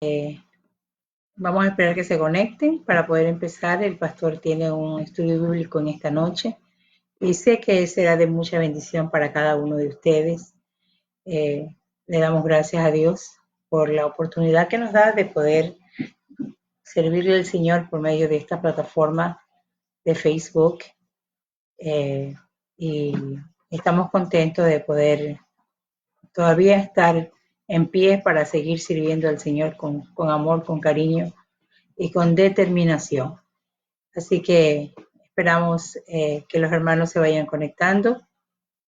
Vamos a esperar que se conecten para poder empezar. El pastor tiene un estudio bíblico en esta noche y sé que será de mucha bendición para cada uno de ustedes. Le damos gracias a Dios por la oportunidad que nos da de poder servirle al Señor por medio de esta plataforma de Facebook. Y estamos contentos de poder todavía estar en pie para seguir sirviendo al Señor con amor, con cariño y con determinación. Así que esperamos que los hermanos se vayan conectando.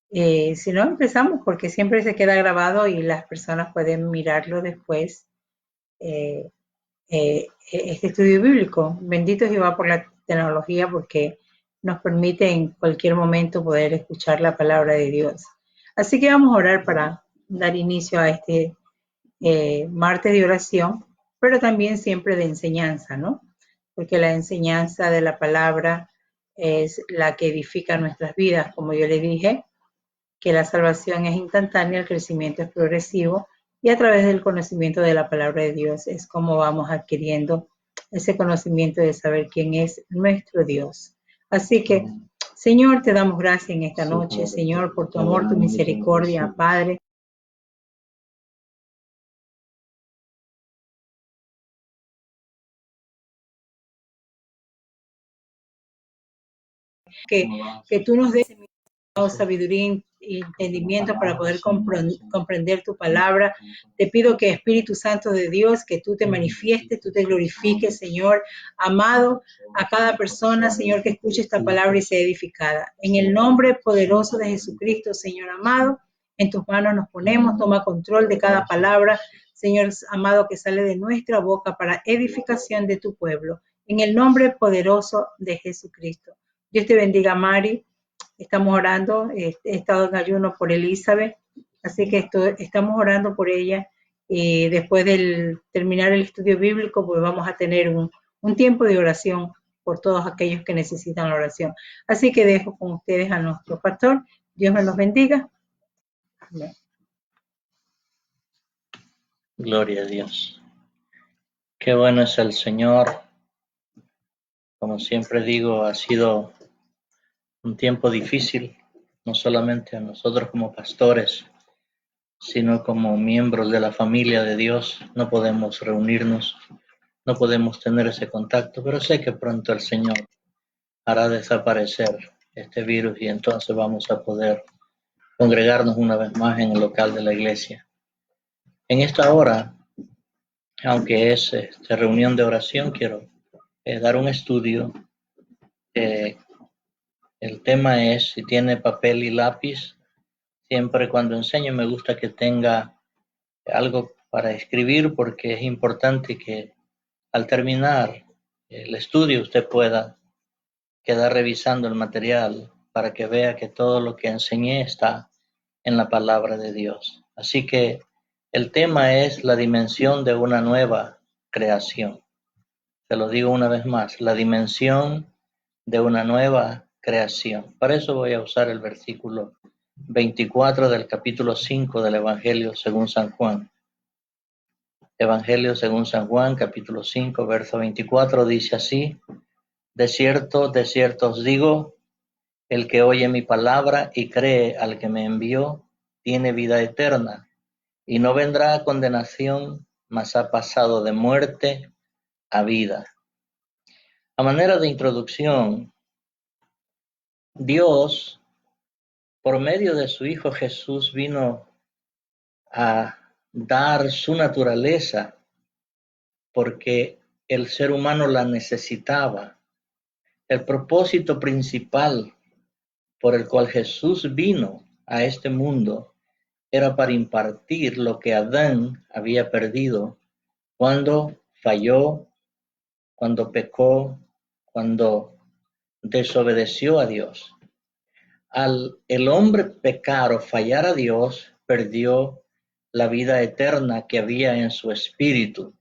Si no, empezamos porque siempre se queda grabado y las personas pueden mirarlo después. Este estudio bíblico, bendito Jehová por la tecnología porque nos permite en cualquier momento poder escuchar la palabra de Dios. Así que vamos a orar para dar inicio a este martes de oración, pero también siempre de enseñanza, ¿no? Porque la enseñanza de la palabra es la que edifica nuestras vidas, como yo le dije, que la salvación es instantánea, el crecimiento es progresivo y a través del conocimiento de la palabra de Dios es como vamos adquiriendo ese conocimiento de saber quién es nuestro Dios. Así que, Señor, te damos gracias en esta noche, Señor, por tu amor, tu misericordia, Padre. Que tú nos des sabiduría y entendimiento para poder comprender tu palabra. Te pido que Espíritu Santo de Dios, que tú te manifiestes, tú te glorifiques, Señor, amado, a cada persona, Señor, que escuche esta palabra y sea edificada. En el nombre poderoso de Jesucristo, Señor amado, en tus manos nos ponemos, toma control de cada palabra, Señor amado, que sale de nuestra boca para edificación de tu pueblo. En el nombre poderoso de Jesucristo. Dios te bendiga, Mari. Estamos orando, he estado en ayuno por Elizabeth, así que estamos orando por ella. Y después de terminar el estudio bíblico, pues vamos a tener un tiempo de oración por todos aquellos que necesitan la oración. Así que dejo con ustedes a nuestro pastor. Dios me los bendiga. Amén. Gloria a Dios. Qué bueno es el Señor. Como siempre digo, ha sido un tiempo difícil, no solamente a nosotros como pastores, sino como miembros de la familia de Dios. No podemos reunirnos, no podemos tener ese contacto, pero sé que pronto el Señor hará desaparecer este virus y entonces vamos a poder congregarnos una vez más en el local de la iglesia. En esta hora, aunque es reunión de oración, quiero dar un estudio. El tema es, si tiene papel y lápiz, siempre cuando enseño me gusta que tenga algo para escribir porque es importante que al terminar el estudio usted pueda quedar revisando el material para que vea que todo lo que enseñé está en la palabra de Dios. Así que el tema es la dimensión de una nueva creación. Se lo digo una vez más, la dimensión de una nueva creación. Para eso voy a usar el versículo 24 del capítulo 5 del Evangelio según San Juan. Evangelio según San Juan, capítulo 5, verso 24, dice así: de cierto os digo, el que oye mi palabra y cree al que me envió, tiene vida eterna, y no vendrá a condenación, mas ha pasado de muerte a vida. A manera de introducción, Dios, por medio de su Hijo Jesús, vino a dar su naturaleza porque el ser humano la necesitaba. El propósito principal por el cual Jesús vino a este mundo era para impartir lo que Adán había perdido cuando falló, cuando pecó, cuando desobedeció a Dios. Al el hombre pecar o fallar a Dios, perdió la vida eterna que había en su espíritu.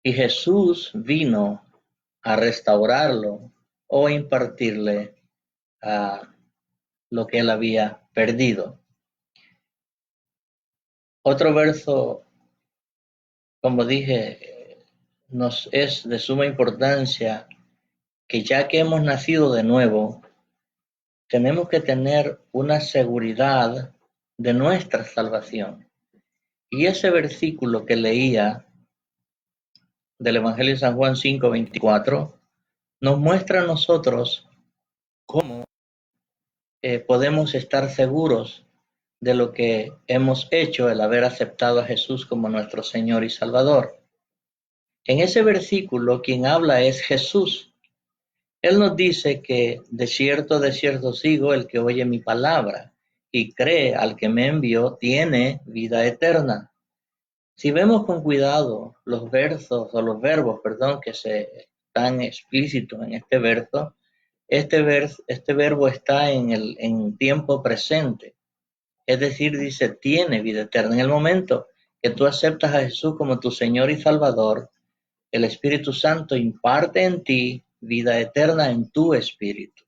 Y Jesús vino a restaurarlo o impartirle lo que él había perdido. Otro verso como dije, nos es de suma importancia que ya que hemos nacido de nuevo, tenemos que tener una seguridad de nuestra salvación. Y ese versículo que leía del Evangelio de San Juan 5:24 nos muestra a nosotros cómo podemos estar seguros de lo que hemos hecho el haber aceptado a Jesús como nuestro Señor y Salvador. En ese versículo quien habla es Jesús. Él nos dice que de cierto os digo, el que oye mi palabra y cree al que me envió tiene vida eterna. Si vemos con cuidado los versos o los verbos, que se están explícitos en este verso, este verbo está en tiempo presente. Es decir, dice, tiene vida eterna. En el momento que tú aceptas a Jesús como tu Señor y Salvador, el Espíritu Santo imparte en ti vida eterna en tu espíritu.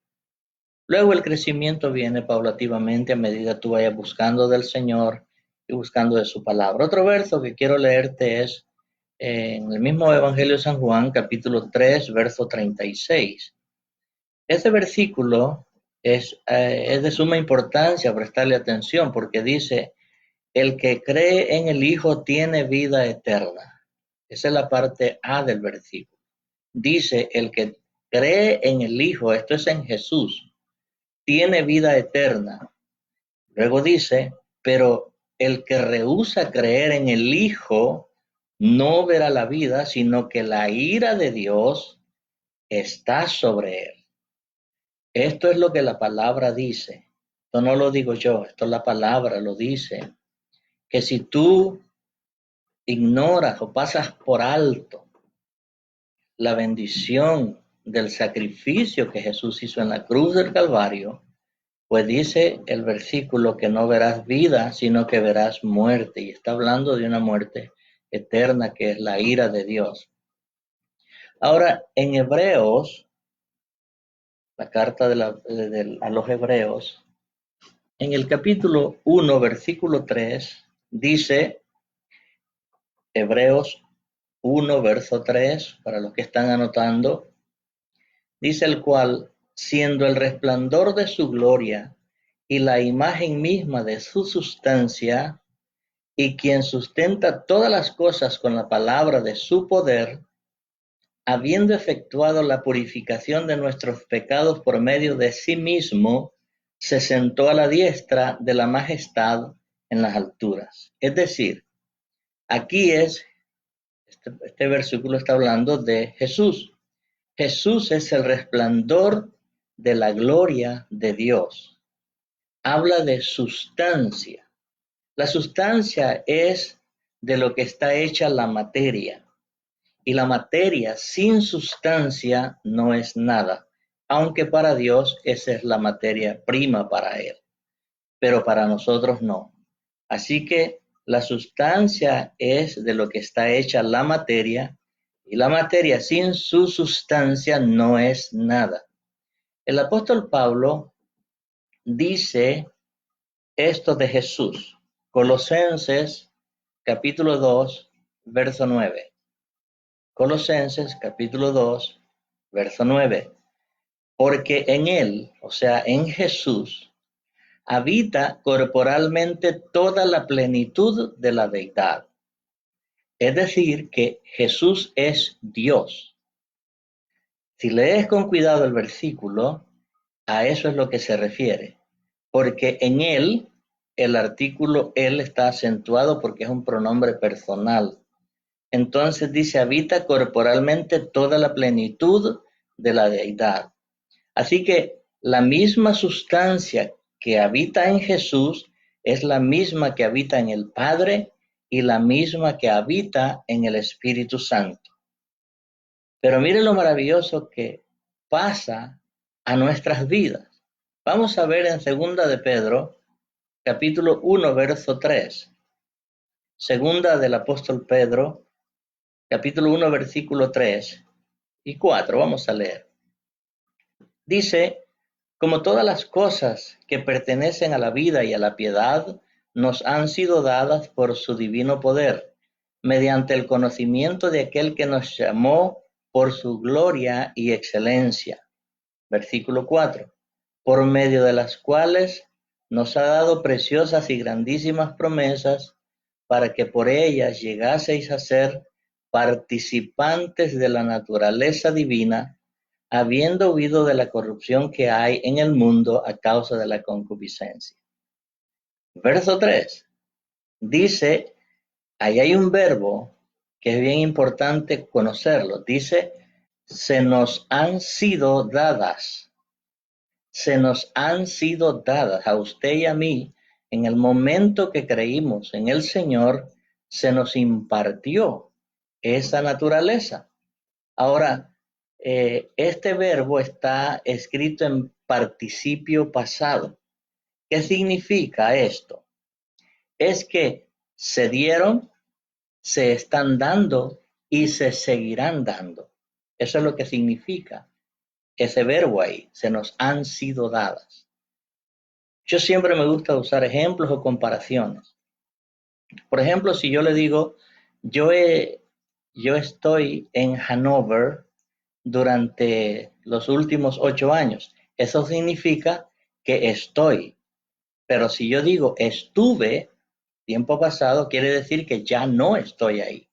Luego el crecimiento viene paulativamente a medida que tú vayas buscando del Señor y buscando de su palabra. Otro verso que quiero leerte es en el mismo Evangelio de San Juan, capítulo 3, verso 36. Este versículo es de suma importancia prestarle atención porque dice, el que cree en el Hijo tiene vida eterna. Esa es la parte A del versículo. Dice, el que cree en el Hijo, esto es en Jesús, tiene vida eterna. Luego dice, pero el que rehúsa creer en el Hijo no verá la vida, sino que la ira de Dios está sobre él. Esto es lo que la palabra dice. Esto no lo digo yo, esto la palabra lo dice. Que si tú ignoras o pasas por alto la bendición del sacrificio que Jesús hizo en la cruz del Calvario, pues dice el versículo que no verás vida, sino que verás muerte. Y está hablando de una muerte eterna que es la ira de Dios. Ahora, en Hebreos, la carta a los Hebreos, en el capítulo 1, versículo 3, dice, Hebreos 1, verso 3, para los que están anotando, dice el cual, siendo el resplandor de su gloria y la imagen misma de su sustancia, y quien sustenta todas las cosas con la palabra de su poder, habiendo efectuado la purificación de nuestros pecados por medio de sí mismo, se sentó a la diestra de la majestad en las alturas. Es decir, aquí este versículo está hablando de Jesús. Jesús es el resplandor de la gloria de Dios. Habla de sustancia. La sustancia es de lo que está hecha la materia. Y la materia sin sustancia no es nada, aunque para Dios esa es la materia prima para Él, pero para nosotros no. Así que la sustancia es de lo que está hecha la materia, y la materia sin su sustancia no es nada. El apóstol Pablo dice esto de Jesús, Colosenses capítulo 2, verso 9. Colosenses capítulo 2, verso 9. Porque en Él, o sea, en Jesús, habita corporalmente toda la plenitud de la deidad. Es decir, que Jesús es Dios. Si lees con cuidado el versículo, a eso es lo que se refiere. Porque en Él, el artículo Él está acentuado porque es un pronombre personal. Entonces dice, habita corporalmente toda la plenitud de la deidad. Así que la misma sustancia que habita en Jesús es la misma que habita en el Padre y la misma que habita en el Espíritu Santo. Pero mire lo maravilloso que pasa a nuestras vidas. Vamos a ver en 2 de Pedro, capítulo 1, verso 3. Segunda del apóstol Pedro, capítulo 1, versículo 3 y 4. Vamos a leer. Dice, como todas las cosas que pertenecen a la vida y a la piedad, nos han sido dadas por su divino poder, mediante el conocimiento de aquel que nos llamó por su gloria y excelencia. Versículo 4. Por medio de las cuales nos ha dado preciosas y grandísimas promesas, para que por ellas llegaseis a ser participantes de la naturaleza divina, habiendo huido de la corrupción que hay en el mundo a causa de la concupiscencia. Verso 3. Dice, ahí hay un verbo que es bien importante conocerlo. Dice, se nos han sido dadas. Se nos han sido dadas a usted y a mí. En el momento que creímos en el Señor, se nos impartió esa naturaleza. Ahora, este verbo está escrito en participio pasado. ¿Qué significa esto? Es que se dieron, se están dando y se seguirán dando. Eso es lo que significa ese verbo ahí. Se nos han sido dadas. Yo siempre me gusta usar ejemplos o comparaciones. Por ejemplo, si yo le digo, yo estoy en Hanover durante los últimos 8 años. Eso significa que estoy. Pero si yo digo estuve tiempo pasado, quiere decir que ya no estoy ahí.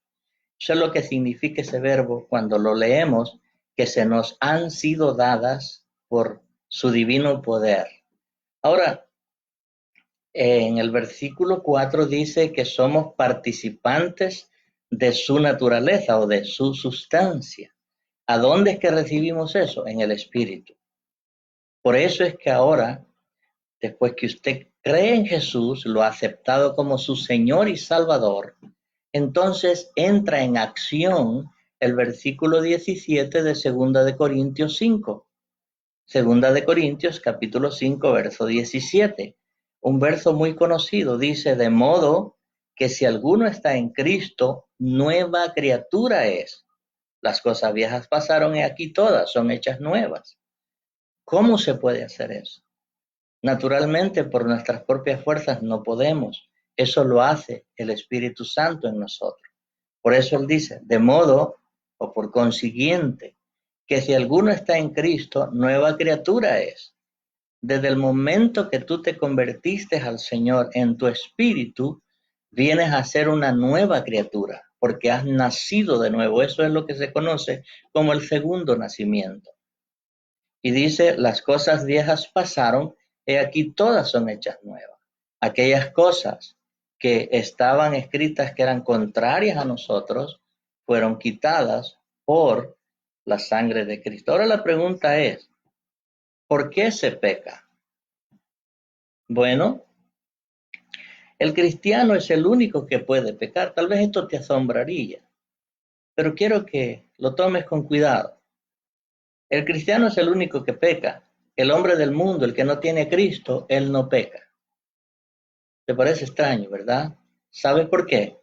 Eso es lo que significa ese verbo cuando lo leemos, que se nos han sido dadas por su divino poder. Ahora, en el versículo 4 dice que somos participantes de su naturaleza o de su sustancia. ¿A dónde es que recibimos eso? En el Espíritu. Por eso es que ahora, después que usted cree en Jesús, lo ha aceptado como su Señor y Salvador, entonces entra en acción el versículo 17 de 2 de Corintios 5. 2 de Corintios capítulo 5, verso 17. Un verso muy conocido, dice, de modo que si alguno está en Cristo, nueva criatura es. Las cosas viejas pasaron y aquí todas son hechas nuevas. ¿Cómo se puede hacer eso? Naturalmente, por nuestras propias fuerzas no podemos. Eso lo hace el Espíritu Santo en nosotros. Por eso él dice, de modo o por consiguiente, que si alguno está en Cristo, nueva criatura es. Desde el momento que tú te convertiste al Señor en tu espíritu, vienes a ser una nueva criatura, porque has nacido de nuevo. Eso es lo que se conoce como el segundo nacimiento. Y dice, las cosas viejas pasaron, y aquí todas son hechas nuevas. Aquellas cosas que estaban escritas que eran contrarias a nosotros, fueron quitadas por la sangre de Cristo. Ahora la pregunta es, ¿por qué se peca? Bueno, el cristiano es el único que puede pecar. Tal vez esto te asombraría, pero quiero que lo tomes con cuidado. El cristiano es el único que peca. El hombre del mundo, el que no tiene a Cristo, él no peca. ¿Te parece extraño, verdad? ¿Sabes por qué?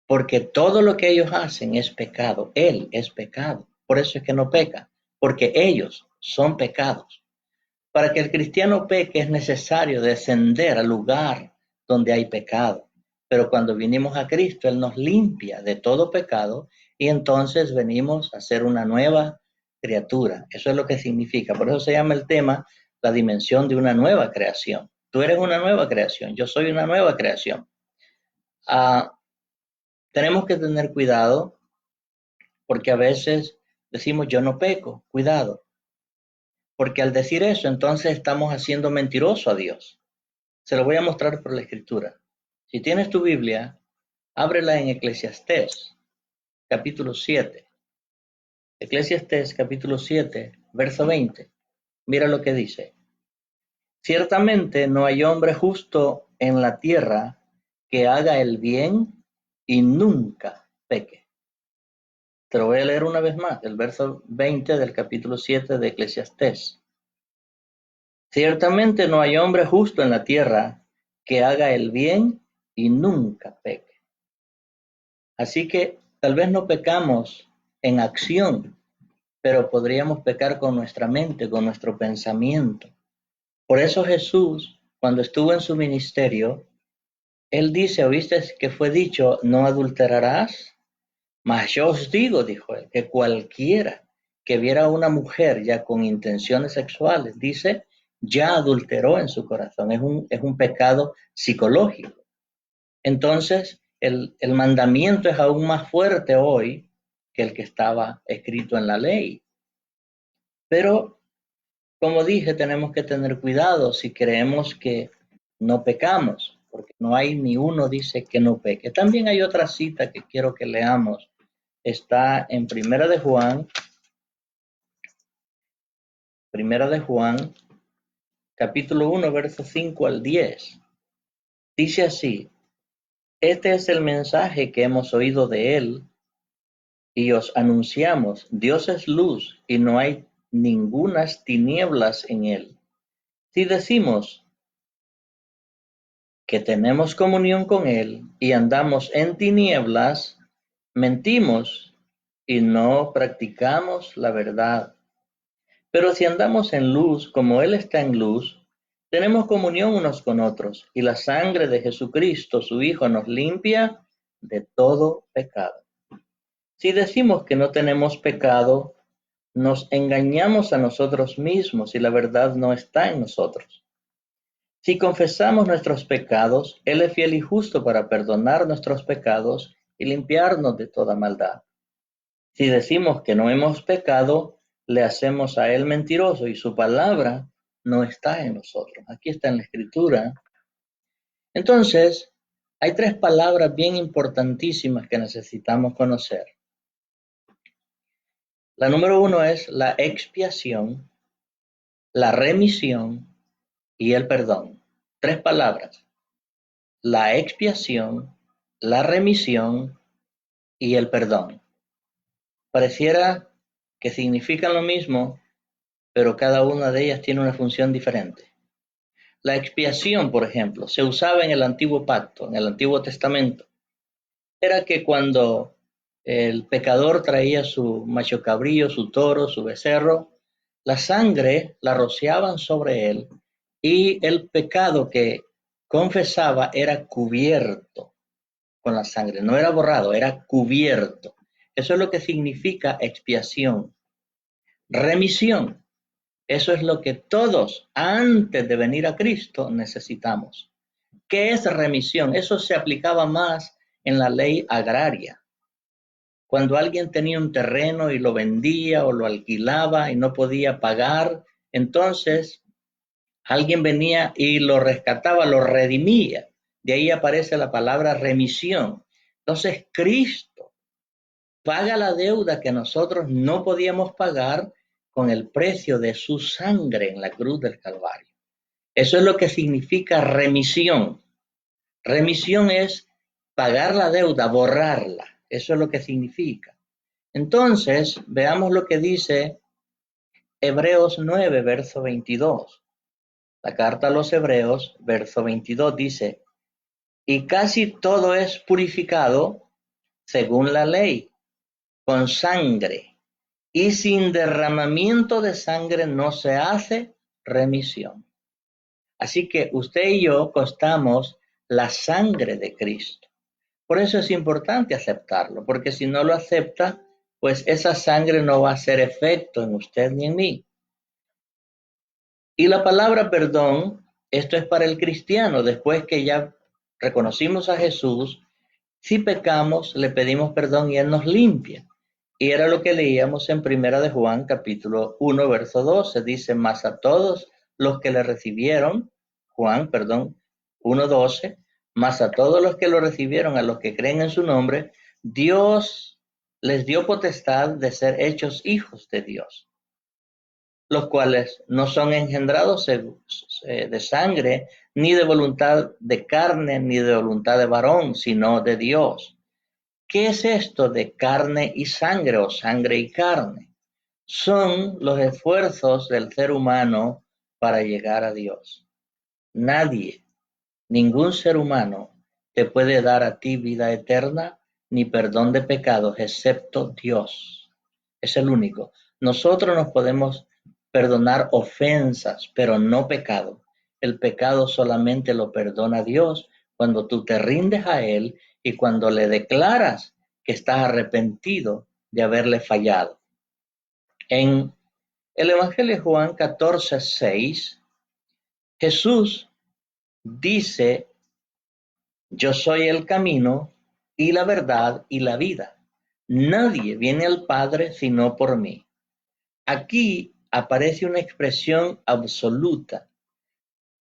Porque todo lo que ellos hacen es pecado. Él es pecado. Por eso es que no peca, porque ellos son pecados. Para que el cristiano peque es necesario descender al lugar donde hay pecado. Pero cuando vinimos a Cristo, Él nos limpia de todo pecado y entonces venimos a ser una nueva criatura. Eso es lo que significa. Por eso se llama el tema la dimensión de una nueva creación. Tú eres una nueva creación, yo soy una nueva creación. Tenemos que tener cuidado porque a veces decimos yo no peco, cuidado. Porque al decir eso, entonces estamos haciendo mentiroso a Dios. Se lo voy a mostrar por la escritura. Si tienes tu Biblia, ábrela en Eclesiastés, capítulo 7. Eclesiastés, capítulo 7, verso 20. Mira lo que dice. Ciertamente no hay hombre justo en la tierra que haga el bien y nunca peque. Te lo voy a leer una vez más, el verso 20 del capítulo 7 de Eclesiastés. Ciertamente no hay hombre justo en la tierra que haga el bien y nunca peque. Así que tal vez no pecamos en acción, pero podríamos pecar con nuestra mente, con nuestro pensamiento. Por eso Jesús, cuando estuvo en su ministerio, Él dice, ¿oíste que fue dicho, no adulterarás? Mas yo os digo, dijo él, que cualquiera que viera a una mujer ya con intenciones sexuales, dice, ya adulteró en su corazón. Es un pecado psicológico. Entonces, el mandamiento es aún más fuerte hoy que el que estaba escrito en la ley. Pero, como dije, tenemos que tener cuidado si creemos que no pecamos, porque no hay ni uno dice que no peque. También hay otra cita que quiero que leamos. Está en Primera de Juan, capítulo 1, versos 5 al 10. Dice así, este es el mensaje que hemos oído de él y os anunciamos, Dios es luz y no hay ningunas tinieblas en él. Si decimos que tenemos comunión con él y andamos en tinieblas, mentimos y no practicamos la verdad. Pero si andamos en luz como él está en luz, tenemos comunión unos con otros y la sangre de Jesucristo, su Hijo, nos limpia de todo pecado. Si decimos que no tenemos pecado, nos engañamos a nosotros mismos y la verdad no está en nosotros. Si confesamos nuestros pecados, Él es fiel y justo para perdonar nuestros pecados y limpiarnos de toda maldad. Si decimos que no hemos pecado, le hacemos a Él mentiroso y su palabra no está en nosotros. Aquí está en la Escritura. Entonces, hay tres palabras bien importantísimas que necesitamos conocer. La número 1 es la expiación, la remisión y el perdón. Tres palabras. La expiación, la remisión y el perdón. Pareciera que significan lo mismo, pero cada una de ellas tiene una función diferente. La expiación, por ejemplo, se usaba en el Antiguo Pacto, en el Antiguo Testamento. Era que cuando el pecador traía su macho cabrío, su toro, su becerro, la sangre la rociaban sobre él y el pecado que confesaba era cubierto con la sangre, no era borrado, era cubierto. Eso es lo que significa expiación. Remisión, eso es lo que todos antes de venir a Cristo necesitamos. ¿Qué es remisión? Eso se aplicaba más en la ley agraria. Cuando alguien tenía un terreno y lo vendía o lo alquilaba y no podía pagar, entonces alguien venía y lo rescataba, lo redimía. De ahí aparece la palabra remisión. Entonces Cristo paga la deuda que nosotros no podíamos pagar con el precio de su sangre en la cruz del Calvario. Eso es lo que significa remisión. Remisión es pagar la deuda, borrarla. Eso es lo que significa. Entonces, veamos lo que dice Hebreos 9, verso 22. La carta a los Hebreos, verso 22 dice, y casi todo es purificado según la ley, con sangre, y sin derramamiento de sangre no se hace remisión. Así que usted y yo costamos la sangre de Cristo. Por eso es importante aceptarlo, porque si no lo acepta, pues esa sangre no va a hacer efecto en usted ni en mí. Y la palabra perdón, esto es para el cristiano, después que ya reconocimos a Jesús, si pecamos, le pedimos perdón y Él nos limpia. Y era lo que leíamos en Primera de Juan, capítulo 1, verso 12. Dice, mas a todos los que le recibieron, Juan, perdón, 1:12, mas a todos los que lo recibieron, a los que creen en su nombre, Dios les dio potestad de ser hechos hijos de Dios, los cuales no son engendrados de sangre, ni de voluntad de carne, ni de voluntad de varón, sino de Dios. ¿Qué es esto de carne y sangre o sangre y carne? Son los esfuerzos del ser humano para llegar a Dios. Nadie, ningún ser humano te puede dar a ti vida eterna ni perdón de pecados excepto Dios. Es el único. Nosotros nos podemos perdonar ofensas, pero no pecado. El pecado solamente lo perdona Dios cuando tú te rindes a Él y cuando le declaras que estás arrepentido de haberle fallado. En el Evangelio de Juan 14:6, Jesús dice: yo soy el camino y la verdad y la vida. Nadie viene al Padre sino por mí. Aquí aparece una expresión absoluta.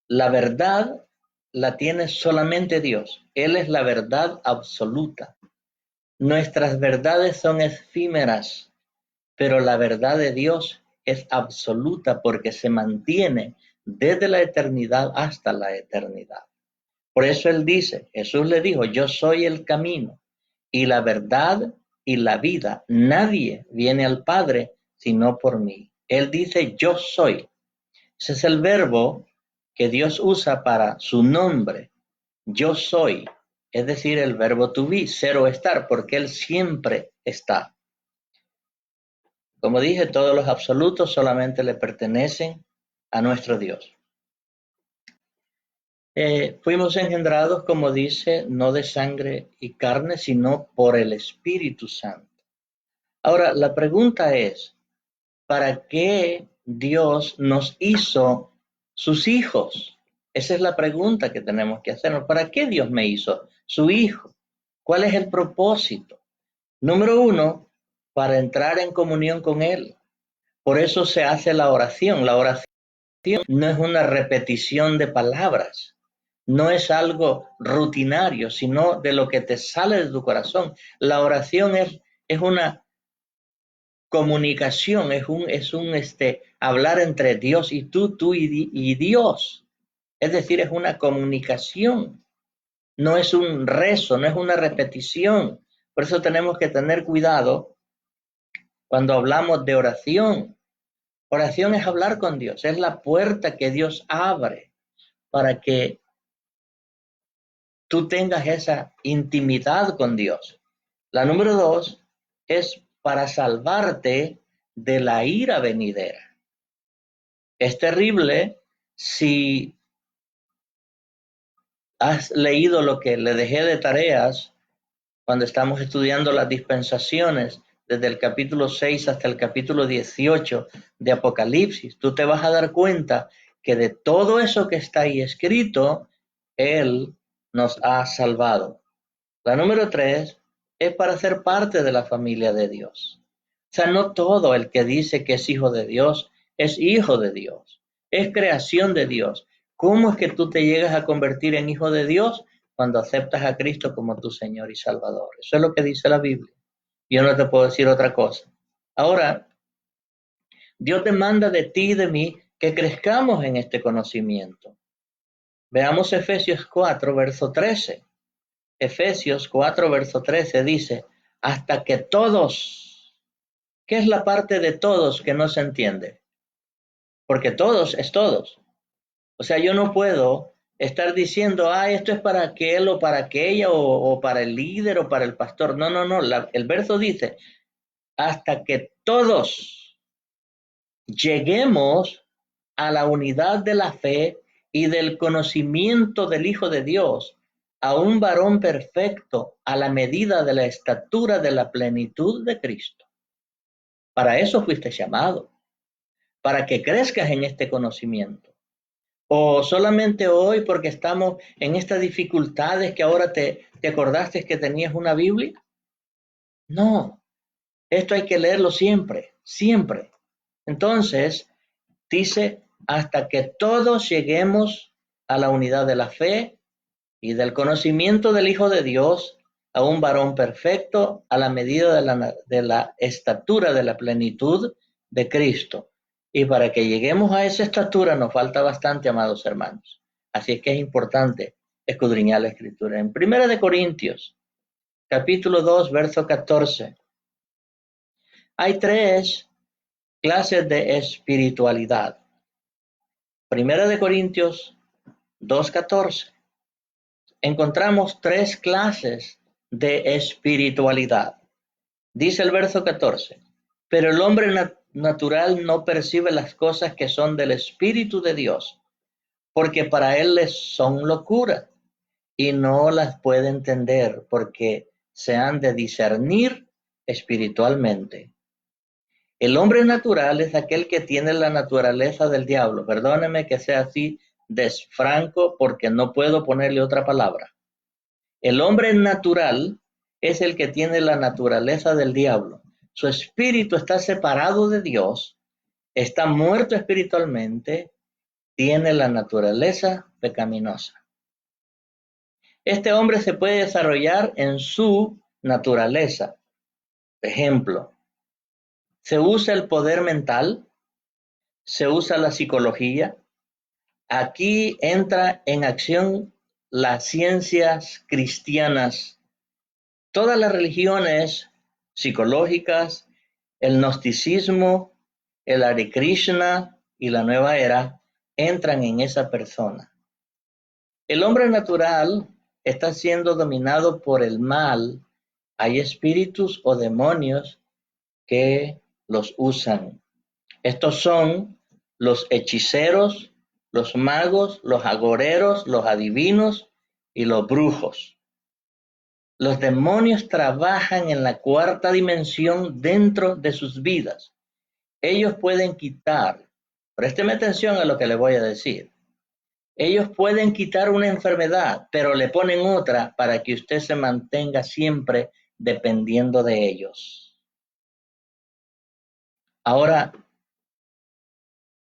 La verdad la tiene solamente Dios. Él es la verdad absoluta. Nuestras verdades son efímeras, pero la verdad de Dios es absoluta porque se mantiene desde la eternidad hasta la eternidad. Por eso Él dice, Jesús le dijo: yo soy el camino y la verdad y la vida. Nadie viene al Padre sino por mí. Él dice: yo soy. Ese es el verbo que Dios usa para su nombre. Yo soy. Es decir, el verbo to be, ser o estar, porque Él siempre está. Como dije, todos los absolutos solamente le pertenecen a nuestro Dios. Fuimos engendrados, como dice, no de sangre y carne, sino por el Espíritu Santo. Ahora, la pregunta es, ¿para qué Dios nos hizo sus hijos? Esa es la pregunta que tenemos que hacernos. ¿Para qué Dios me hizo su hijo? ¿Cuál es el propósito? Número uno, para entrar en comunión con Él. Por eso se hace la oración. La oración no es una repetición de palabras. No es algo rutinario, sino de lo que te sale de tu corazón. La oración es una comunicación, es un hablar entre Dios y tú y Dios. Es decir, es una comunicación. No es un rezo, no es una repetición. Por eso tenemos que tener cuidado cuando hablamos de oración. Oración es hablar con Dios, es la puerta que Dios abre para que tú tengas esa intimidad con Dios. La número dos es para salvarte de la ira venidera. Es terrible si has leído lo que le dejé de tareas cuando estamos estudiando las dispensaciones desde el capítulo 6 hasta el capítulo 18 de Apocalipsis. Tú te vas a dar cuenta que de todo eso que está ahí escrito, Él nos ha salvado. La número 3 es para ser parte de la familia de Dios. O sea, no todo el que dice que es hijo de Dios es hijo de Dios, es creación de Dios. ¿Cómo es que tú te llegas a convertir en hijo de Dios? Cuando aceptas a Cristo como tu Señor y Salvador. Eso es lo que dice la Biblia. Yo no te puedo decir otra cosa. Ahora, Dios demanda de ti y de mí que crezcamos en este conocimiento. Veamos Efesios 4, verso 13. Efesios 4, verso 13 dice: hasta que todos. ¿Qué es la parte de todos que no se entiende? Porque todos es todos. O sea, yo no puedo estar diciendo, esto es para aquel o para aquella o para el líder o para el pastor. No, no, no. El verso dice, hasta que todos lleguemos a la unidad de la fe y del conocimiento del Hijo de Dios, a un varón perfecto, a la medida de la estatura de la plenitud de Cristo. Para eso fuiste llamado, para que crezcas en este conocimiento. O solamente hoy porque estamos en estas dificultades que ahora te acordaste que tenías una Biblia. No, esto hay que leerlo siempre, siempre. Entonces, dice, hasta que todos lleguemos a la unidad de la fe y del conocimiento del Hijo de Dios, a un varón perfecto, a la medida de la estatura de la plenitud de Cristo. Y para que lleguemos a esa estatura nos falta bastante, amados hermanos. Así es que es importante escudriñar la Escritura. En 1 Corintios, capítulo 2, verso 14, hay 3 clases de espiritualidad. 1 Corintios 2:14. Encontramos 3 clases de espiritualidad. Dice el verso 14, pero el hombre natural no percibe las cosas que son del Espíritu de Dios, porque para él les son locura, y no las puede entender porque se han de discernir espiritualmente. El hombre natural es aquel que tiene la naturaleza del diablo. Perdóneme que sea así desfranco porque no puedo ponerle otra palabra. El hombre natural es el que tiene la naturaleza del diablo. Su espíritu está separado de Dios, está muerto espiritualmente, tiene la naturaleza pecaminosa. Este hombre se puede desarrollar en su naturaleza. Ejemplo, se usa el poder mental, se usa la psicología. Aquí entra en acción las ciencias cristianas, todas las religiones psicológicas, el gnosticismo, el Hare Krishna y la nueva era entran en esa persona. El hombre natural está siendo dominado por el mal. Hay espíritus o demonios que los usan. Estos son los hechiceros, los magos, los agoreros, los adivinos y los brujos. Los demonios trabajan en la cuarta dimensión dentro de sus vidas. Ellos pueden quitar, présteme atención a lo que le voy a decir. Ellos pueden quitar una enfermedad, pero le ponen otra para que usted se mantenga siempre dependiendo de ellos. Ahora,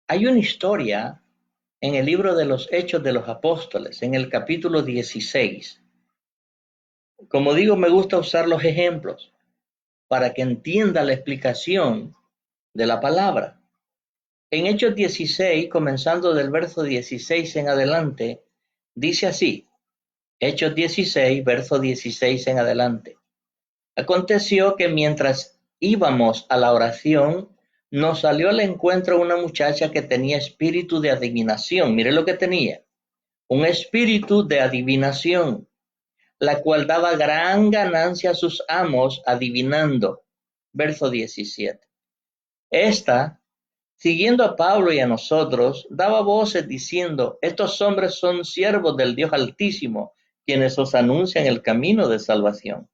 hay una historia en el libro de los Hechos de los Apóstoles, en el capítulo 16. Como digo, me gusta usar los ejemplos para que entienda la explicación de la palabra. En Hechos 16, comenzando del verso 16 en adelante, dice así, Hechos 16, verso 16 en adelante. Aconteció que mientras íbamos a la oración, nos salió al encuentro una muchacha que tenía espíritu de adivinación. Mire lo que tenía, un espíritu de adivinación, la cual daba gran ganancia a sus amos adivinando. Verso 17. Esta, siguiendo a Pablo y a nosotros, daba voces diciendo, estos hombres son siervos del Dios Altísimo, quienes os anuncian el camino de salvación.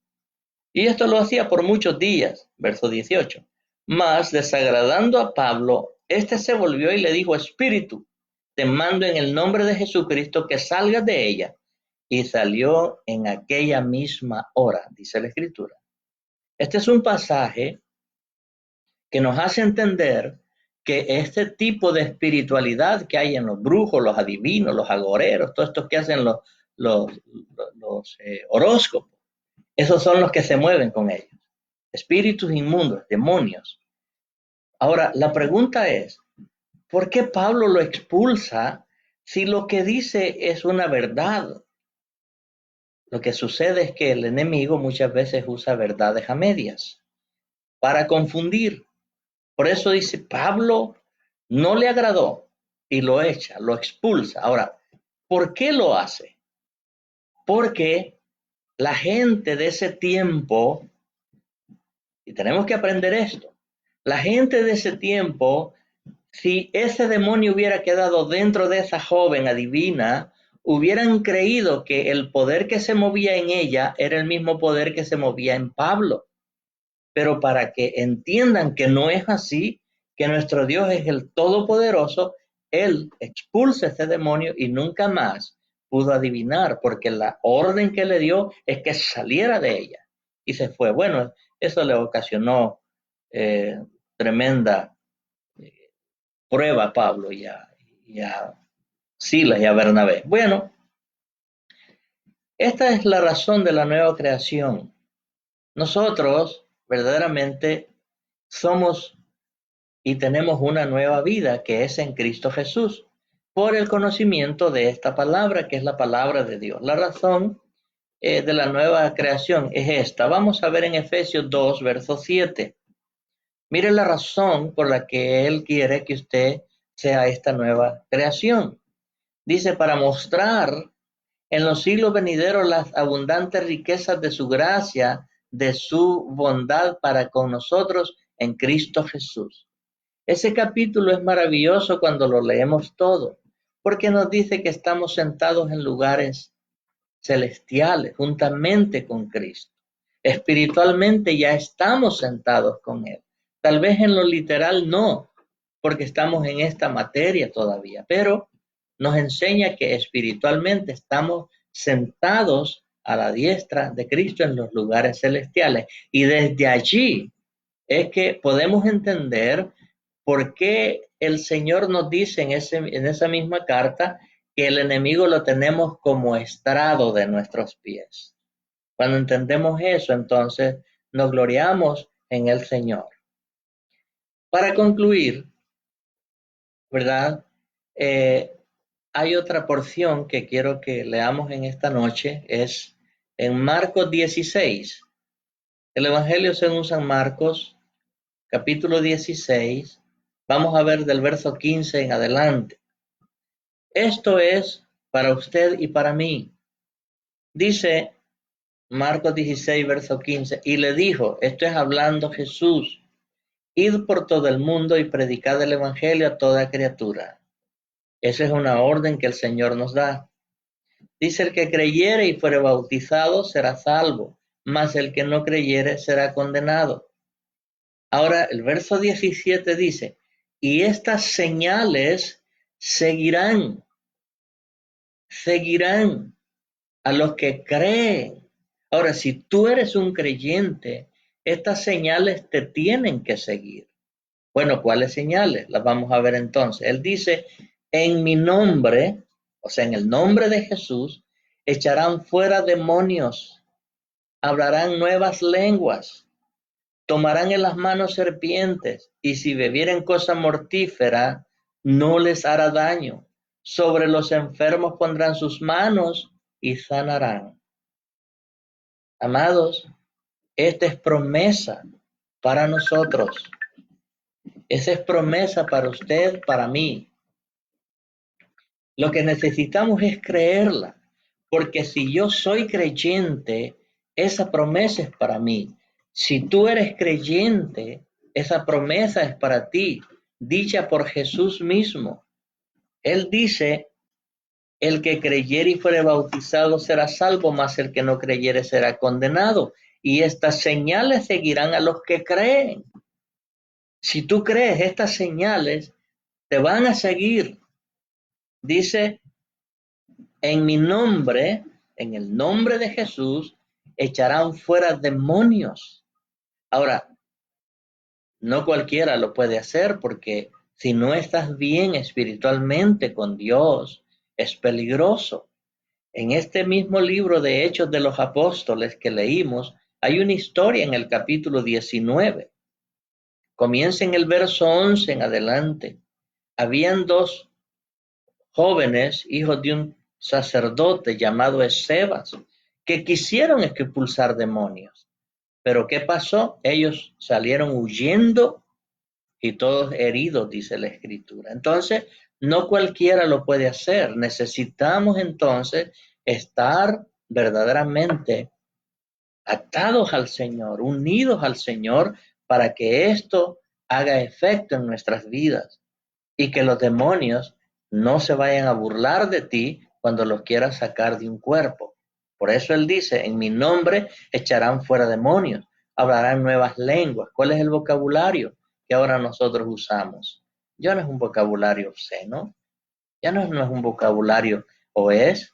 Y esto lo hacía por muchos días. Verso 18. Mas, desagradando a Pablo, éste se volvió y le dijo, Espíritu, te mando en el nombre de Jesucristo que salgas de ella. Y salió en aquella misma hora, dice la Escritura. Este es un pasaje que nos hace entender que este tipo de espiritualidad que hay en los brujos, los adivinos, los agoreros, todos estos que hacen los horóscopos, esos son los que se mueven con ellos. Espíritus inmundos, demonios. Ahora, la pregunta es, ¿por qué Pablo lo expulsa si lo que dice es una verdad? Lo que sucede es que el enemigo muchas veces usa verdades a medias para confundir. Por eso dice, Pablo no le agradó y lo echa, lo expulsa. Ahora, ¿por qué lo hace? Porque la gente de ese tiempo, y tenemos que aprender esto, la gente de ese tiempo, si ese demonio hubiera quedado dentro de esa joven adivina, hubieran creído que el poder que se movía en ella era el mismo poder que se movía en Pablo. Pero para que entiendan que no es así, que nuestro Dios es el Todopoderoso, Él expulsa a ese demonio y nunca más pudo adivinar, porque la orden que le dio es que saliera de ella. Y se fue. Bueno, eso le ocasionó tremenda prueba a Pablo y a Silas y a Bernabé. Bueno, esta es la razón de la nueva creación. Nosotros verdaderamente somos y tenemos una nueva vida que es en Cristo Jesús, por el conocimiento de esta palabra, que es la palabra de Dios. La razón de la nueva creación es esta. Vamos a ver en Efesios 2, verso 7. Mire la razón por la que Él quiere que usted sea esta nueva creación. Dice, para mostrar en los siglos venideros las abundantes riquezas de su gracia, de su bondad para con nosotros en Cristo Jesús. Ese capítulo es maravilloso cuando lo leemos todo, porque nos dice que estamos sentados en lugares celestiales juntamente con Cristo. Espiritualmente ya estamos sentados con Él. Tal vez en lo literal no, porque estamos en esta materia todavía, pero nos enseña que espiritualmente estamos sentados a la diestra de Cristo en los lugares celestiales. Y desde allí es que podemos entender por qué el Señor nos dice en esa misma carta que el enemigo lo tenemos como estrado de nuestros pies. Cuando entendemos eso, entonces nos gloriamos en el Señor. Para concluir, ¿verdad? Hay otra porción que quiero que leamos en esta noche, es en Marcos 16. El Evangelio según San Marcos, capítulo 16, vamos a ver del verso 15 en adelante. Esto es para usted y para mí. Dice Marcos 16, verso 15, y le dijo, esto es hablando Jesús, id por todo el mundo y predicad el Evangelio a toda criatura. Esa es una orden que el Señor nos da. Dice, el que creyere y fuere bautizado será salvo, mas el que no creyere será condenado. Ahora el verso 17 dice, y estas señales seguirán a los que creen. Ahora, si tú eres un creyente, estas señales te tienen que seguir. Bueno, ¿cuáles señales? Las vamos a ver entonces. Él dice, en mi nombre, o sea, en el nombre de Jesús, echarán fuera demonios, hablarán nuevas lenguas, tomarán en las manos serpientes, y si bebieren cosa mortífera, no les hará daño. Sobre los enfermos pondrán sus manos y sanarán. Amados, esta es promesa para nosotros. Esa es promesa para usted, para mí. Lo que necesitamos es creerla, porque si yo soy creyente, esa promesa es para mí. Si tú eres creyente, esa promesa es para ti, dicha por Jesús mismo. Él dice, el que creyere y fuere bautizado será salvo, mas el que no creyere será condenado. Y estas señales seguirán a los que creen. Si tú crees, estas señales te van a seguir. Dice, en mi nombre, en el nombre de Jesús, echarán fuera demonios. Ahora, no cualquiera lo puede hacer porque si no estás bien espiritualmente con Dios, es peligroso. En este mismo libro de Hechos de los Apóstoles que leímos, hay una historia en el capítulo 19. Comienza en el verso 11 en adelante. Habían dos jóvenes, hijos de un sacerdote llamado Escevas, que quisieron expulsar demonios. Pero ¿qué pasó? Ellos salieron huyendo y todos heridos, dice la Escritura. Entonces, no cualquiera lo puede hacer. Necesitamos entonces estar verdaderamente atados al Señor, unidos al Señor, para que esto haga efecto en nuestras vidas y que los demonios no se vayan a burlar de ti cuando los quieras sacar de un cuerpo. Por eso él dice, en mi nombre echarán fuera demonios, hablarán nuevas lenguas. ¿Cuál es el vocabulario que ahora nosotros usamos? Ya no es un vocabulario obsceno, ya no es un vocabulario oez,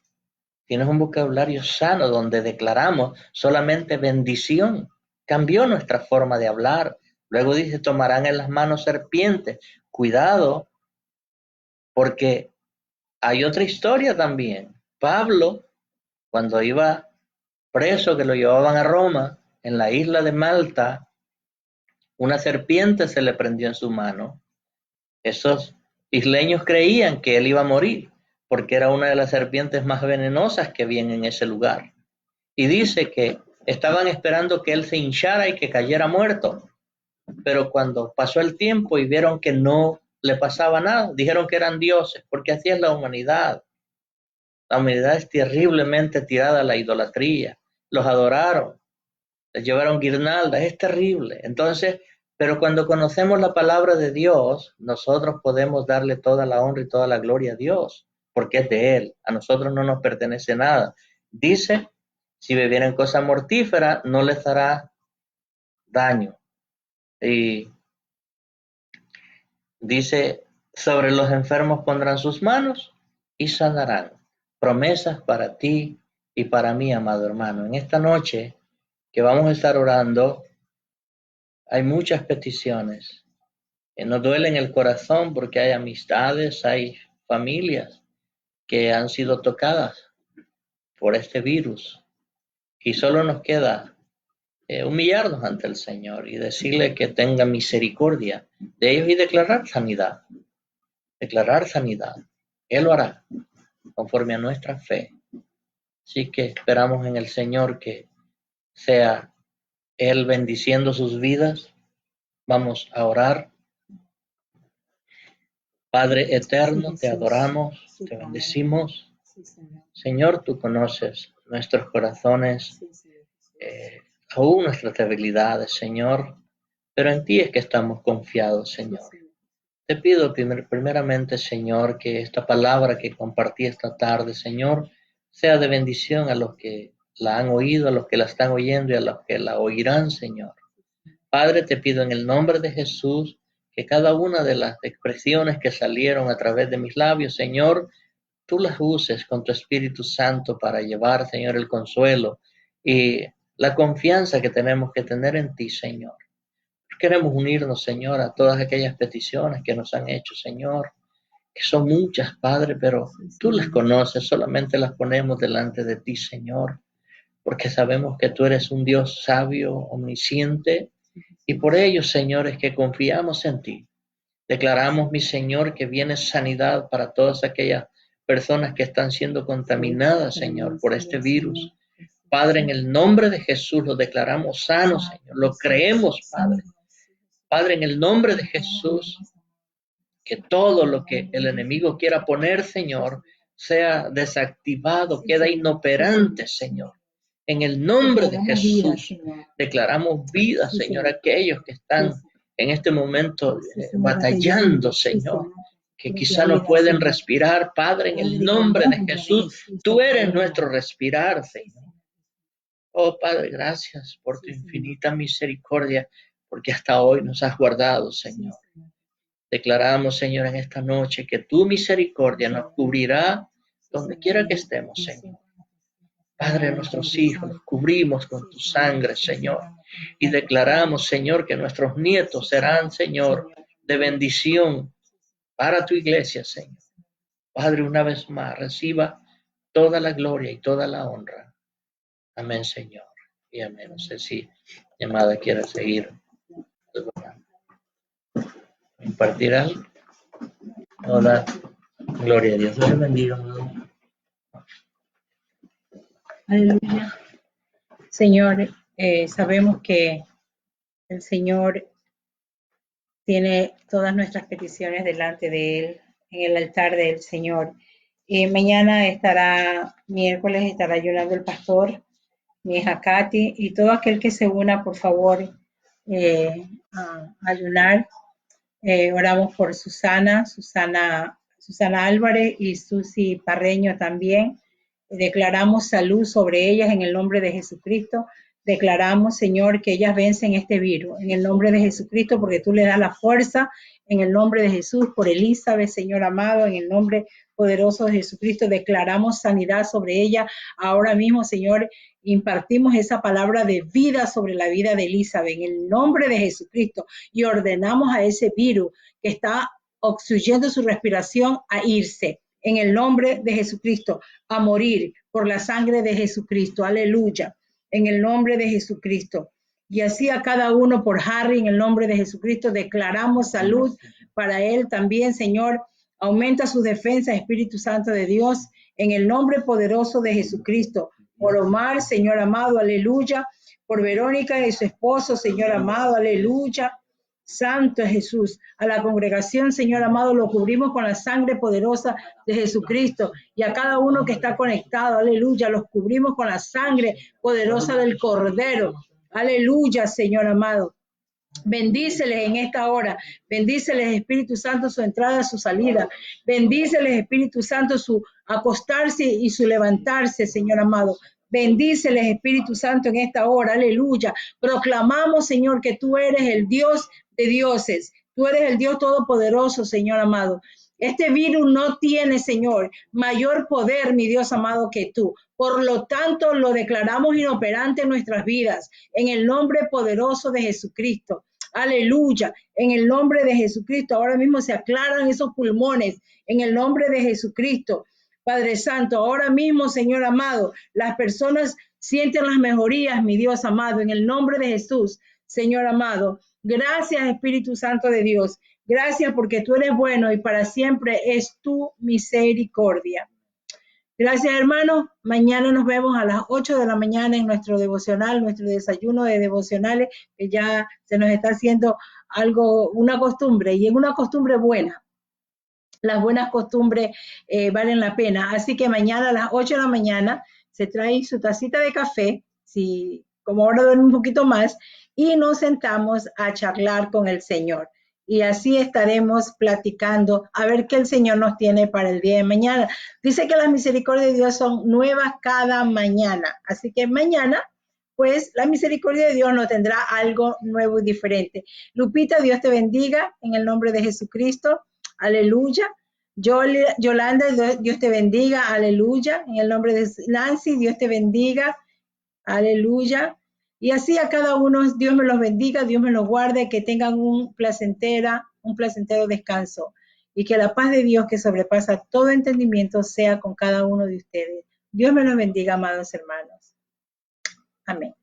sino es un vocabulario sano donde declaramos solamente bendición. Cambió nuestra forma de hablar. Luego dice, tomarán en las manos serpientes. Cuidado, porque hay otra historia también. Pablo, cuando iba preso, que lo llevaban a Roma, en la isla de Malta, una serpiente se le prendió en su mano. Esos isleños creían que él iba a morir, porque era una de las serpientes más venenosas que había en ese lugar. Y dice que estaban esperando que él se hinchara y que cayera muerto. Pero cuando pasó el tiempo y vieron que no le pasaba nada, dijeron que eran dioses, porque así es la humanidad. La humanidad es terriblemente tirada a la idolatría. Los adoraron, les llevaron guirnaldas, es terrible. Entonces, pero cuando conocemos la palabra de Dios, nosotros podemos darle toda la honra y toda la gloria a Dios, porque es de Él. A nosotros no nos pertenece nada. Dice, si bebieren cosa mortífera, no les hará daño. Y dice, sobre los enfermos pondrán sus manos y sanarán. Promesas para ti y para mí, amado hermano. En esta noche que vamos a estar orando, hay muchas peticiones. Nos duele en el corazón porque hay amistades, hay familias que han sido tocadas por este virus. Y solo nos queda humillarnos ante el Señor y decirle que tenga misericordia de ellos y declarar sanidad. Declarar sanidad. Él lo hará conforme a nuestra fe. Así que esperamos en el Señor que sea Él bendiciendo sus vidas. Vamos a orar. Padre eterno, te adoramos, te bendecimos. Señor, tú conoces nuestros corazones, aún nuestras debilidades, Señor, pero en ti es que estamos confiados, Señor. Te pido primeramente, Señor, que esta palabra que compartí esta tarde, Señor, sea de bendición a los que la han oído, a los que la están oyendo y a los que la oirán, Señor. Padre, te pido en el nombre de Jesús que cada una de las expresiones que salieron a través de mis labios, Señor, tú las uses con tu Espíritu Santo para llevar, Señor, el consuelo y la confianza que tenemos que tener en ti, Señor. Queremos unirnos, Señor, a todas aquellas peticiones que nos han hecho, Señor, que son muchas, Padre, pero tú las conoces, solamente las ponemos delante de ti, Señor, porque sabemos que tú eres un Dios sabio, omnisciente, y por ello, Señor, es que confiamos en ti. Declaramos, mi Señor, que viene sanidad para todas aquellas personas que están siendo contaminadas, Señor, por este virus. Padre, en el nombre de Jesús lo declaramos sano, Señor. Lo creemos, Padre. Padre, en el nombre de Jesús, que todo lo que el enemigo quiera poner, Señor, sea desactivado, queda inoperante, Señor. En el nombre de Jesús, declaramos vida, Señor, a aquellos que están en este momento batallando, Señor, que quizá no pueden respirar. Padre, en el nombre de Jesús, tú eres nuestro respirar, Señor. Oh, Padre, gracias por tu infinita misericordia, porque hasta hoy nos has guardado, Señor. Declaramos, Señor, en esta noche que tu misericordia nos cubrirá donde quiera que estemos, Señor. Padre, nuestros hijos los cubrimos con tu sangre, Señor. Y declaramos, Señor, que nuestros nietos serán, Señor, de bendición para tu iglesia, Señor. Padre, una vez más, reciba toda la gloria y toda la honra. Amén, Señor. Y amén. No sé si mi amada quiere seguir. Impartir algo. Hola. Gloria a Dios. Dios bendiga, amado. Aleluya. Señor, sabemos que el Señor tiene todas nuestras peticiones delante de Él, en el altar del Señor. Mañana miércoles estará ayunando el pastor, mi hija Katy, y todo aquel que se una, por favor, a ayunar. Oramos por Susana Álvarez y Susi Parreño también. Declaramos salud sobre ellas en el nombre de Jesucristo. Declaramos, Señor, que ellas vencen este virus en el nombre de Jesucristo, porque tú le das la fuerza en el nombre de Jesús. Por Elizabeth, Señor amado, en el nombre poderoso de Jesucristo, declaramos sanidad sobre ella. Ahora mismo, Señor, impartimos esa palabra de vida sobre la vida de Elizabeth en el nombre de Jesucristo y ordenamos a ese virus que está obstruyendo su respiración a irse en el nombre de Jesucristo, a morir por la sangre de Jesucristo. Aleluya. En el nombre de Jesucristo. Y así a cada uno por Harry, en el nombre de Jesucristo, declaramos salud para él también, Señor. Aumenta su defensa, Espíritu Santo de Dios, en el nombre poderoso de Jesucristo. Por Omar, Señor amado, aleluya. Por Verónica y su esposo, Señor amado, aleluya. Santo Jesús, a la congregación, Señor amado, lo cubrimos con la sangre poderosa de Jesucristo y a cada uno que está conectado, aleluya, los cubrimos con la sangre poderosa del Cordero, aleluya, Señor amado. Bendíceles en esta hora. Bendíceles, Espíritu Santo, su entrada, su salida. Bendíceles, Espíritu Santo, su acostarse y su levantarse, Señor amado. Bendíceles, Espíritu Santo, en esta hora. Aleluya. Proclamamos, Señor, que tú eres el Dios de dioses. Tú eres el Dios todopoderoso, Señor amado. Este virus no tiene, Señor, mayor poder, mi Dios amado, que tú. Por lo tanto, lo declaramos inoperante en nuestras vidas, en el nombre poderoso de Jesucristo. Aleluya. En el nombre de Jesucristo. Ahora mismo se aclaran esos pulmones. En el nombre de Jesucristo. Padre Santo, ahora mismo, Señor amado, las personas sienten las mejorías, mi Dios amado, en el nombre de Jesús, Señor amado. Gracias, Espíritu Santo de Dios. Gracias porque tú eres bueno y para siempre es tu misericordia. Gracias, hermanos. Mañana nos vemos a las 8 de la mañana en nuestro devocional, nuestro desayuno de devocionales, que ya se nos está haciendo algo, una costumbre, y es una costumbre buena. Las buenas costumbres valen la pena. Así que mañana a las 8 de la mañana se trae su tacita de café, si como ahora duerme un poquito más, y nos sentamos a charlar con el Señor. Y así estaremos platicando a ver qué el Señor nos tiene para el día de mañana. Dice que las misericordias de Dios son nuevas cada mañana. Así que mañana, pues la misericordia de Dios nos tendrá algo nuevo y diferente. Lupita, Dios te bendiga en el nombre de Jesucristo. Aleluya. Yolanda, Dios te bendiga. Aleluya. En el nombre de Nancy, Dios te bendiga. Aleluya. Y así a cada uno, Dios me los bendiga, Dios me los guarde, que tengan un placentero descanso. Y que la paz de Dios, que sobrepasa todo entendimiento, sea con cada uno de ustedes. Dios me los bendiga, amados hermanos. Amén.